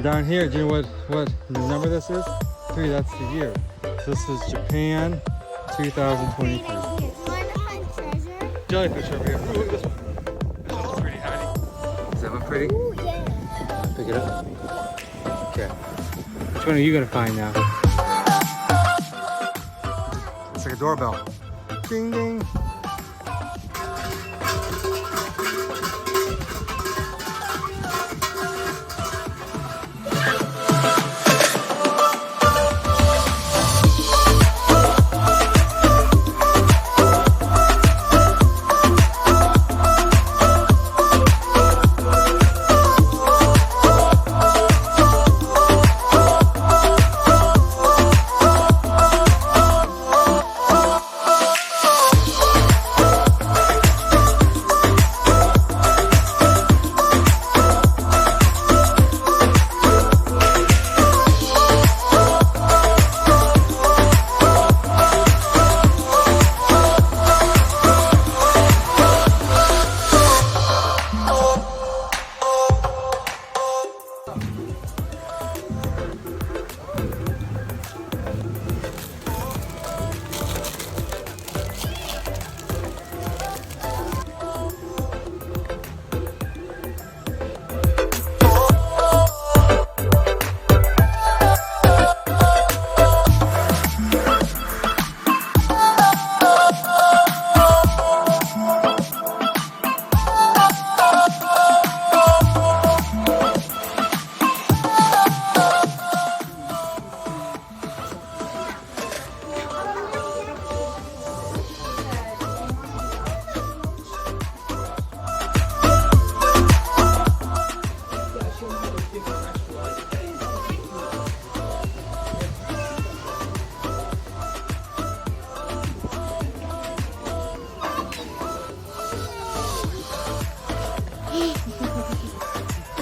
And down here, do you know what number this is? 3, that's the year. This is Japan 2023. Jellyfish over here. Ooh, this one. This one's pretty, honey. Is that one pretty? Ooh, yeah. Pick it up. Okay. Which one are you gonna find now? It's like a doorbell. Ding ding.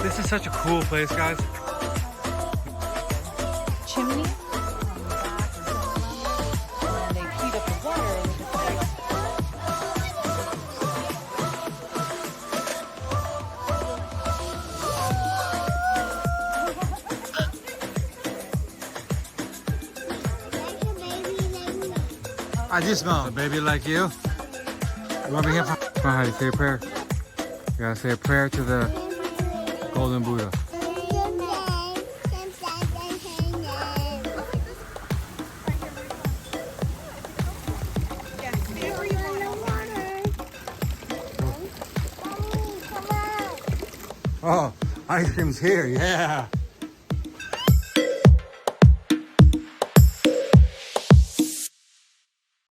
This is such a cool place, guys. Chimney. And they heat up the water with the fire. I just smell a baby like you. You want to be here? Come on, honey, say a prayer. You gotta say a prayer to the Golden Buddha. Oh, ice cream's here, yeah.